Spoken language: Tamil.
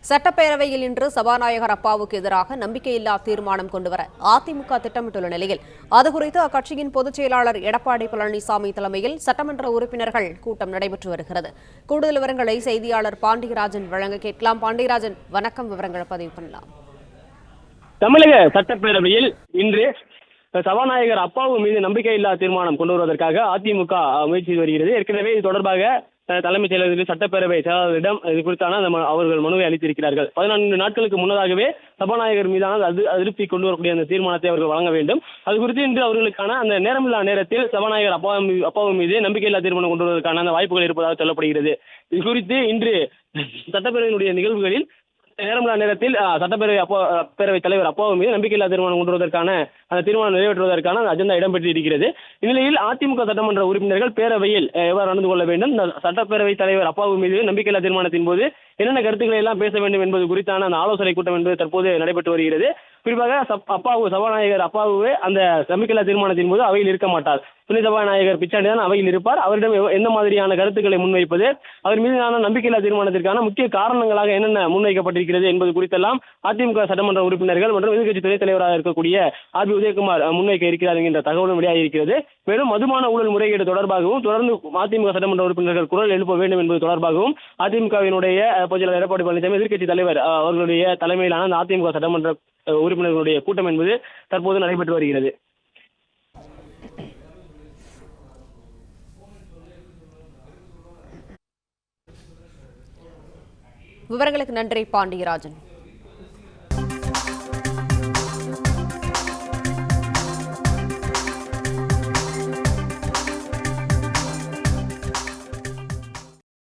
சட்டப்பேரவையில் இன்று சபாநாயகர் அப்பாவுக்கு எதிராக நம்பிக்கையில்லா தீர்மானம் கொண்டுவர அதிமுக திட்டமிட்டுள்ள நிலையில் அதுகுறித்து அக்கட்சியின் பொதுச் செயலாளர் எடப்பாடி பழனிசாமி தலைமையில் சட்டமன்ற உறுப்பினர்கள் கூட்டம் நடைபெற்று வருகிறது. கூடுதல் விவரங்களை செய்தியாளர் பாண்டியராஜன் வழங்க கேட்கலாம். பாண்டியராஜன், வணக்கம். விவரங்களை பதிவு பண்ணலாம். தமிழக சட்டப்பேரவையில் இன்று சபாநாயகர் அப்பாவு மீது நம்பிக்கையில்லா தீர்மானம் கொண்டு வருவதற்காக அதிமுக முயற்சி வருகிறது. ஏற்கனவே இது தொடர்பாக தலைமைச் செயலகத்தில் சட்டப்பேரவை செயலாளரிடம் இது குறித்தான அவர்கள் மனுவை அளித்திருக்கிறார்கள். 14 நாட்களுக்கு முன்னதாகவே சபாநாயகர் மீதான அதிருப்தி கொண்டு வரக்கூடிய அந்த தீர்மானத்தை அவர்கள் வழங்க வேண்டும். அது குறித்து இன்று அவர்களுக்கான அந்த நேரமில்லா நேரத்தில் சபாநாயகர் அப்பாவு மீது நம்பிக்கையில்லா தீர்மானம் கொண்டு வருவதற்கான அந்த வாய்ப்புகள் இருப்பதாக சொல்லப்படுகிறது. இது குறித்து இன்று சட்டப்பேரவையினுடைய நிகழ்வுகளில் நேரமில்லா நேரத்தில் பேரவைத் தலைவர் அப்பாவு மீது நம்பிக்கையில்லா தீர்மானம் கொண்டு வருவதற்கான அந்த தீர்மானம் நிறைவேற்றுவதற்கான அஜெண்டா இடம்பெற்றிருக்கிறது. இந்நிலையில் அதிமுக சட்டமன்ற உறுப்பினர்கள் பேரவையில் எவ்வாறு நடந்து கொள்ள வேண்டும், இந்த சட்டப்பேரவைத் தலைவர் அப்பாவு மீது நம்பிக்கையில்லா தீர்மானத்தின் போது என்னென்ன கருத்துக்களை எல்லாம் பேச வேண்டும் என்பது குறித்தான அந்த ஆலோசனை கூட்டம் என்பது தற்போது நடைபெற்று வருகிறது. குறிப்பாக சபாநாயகர் அப்பாவு அந்த நம்பிக்கையில்லா தீர்மானத்தின் போது அவையில் இருக்க மாட்டார். துணை சபாநாயகர் பிச்சாண்டி தான் அவையில் இருப்பார். அவரிடம் எந்த மாதிரியான கருத்துக்களை முன்வைப்பது, அவர் மீதான நம்பிக்கையில்லா தீர்மானத்திற்கான முக்கிய காரணங்களாக என்னென்ன முன்வைக்கப்பட்டிருக்கிறது என்பது குறித்தெல்லாம் அதிமுக சட்டமன்ற உறுப்பினர்கள் மற்றும் எதிர்க்கட்சி துணைத் தலைவராக இருக்கக்கூடிய ஆர் பி உதயகுமார் முன்வைக்க இருக்கிறார் என்கின்ற தகவலும் வெளியாகியிருக்கிறது. மேலும் மதுபான ஊழல் முறைகேடு தொடர்பாகவும் தொடர்ந்து அதிமுக சட்டமன்ற உறுப்பினர்கள் குரல் எழுப்ப வேண்டும் என்பது தொடர்பாகவும் அதிமுகவினுடைய பொதுச்செயலாளர் எடப்பாடி பழனிசாமி எதிர்க்கட்சி தலைவர் அவர்களுடைய தலைமையிலான அந்த அதிமுக சட்டமன்ற உறுப்பினர்களுடைய கூட்டம் என்பது தற்போது நடைபெற்று வருகிறது. விவரங்களுக்கு நன்றி பாண்டியராஜன்.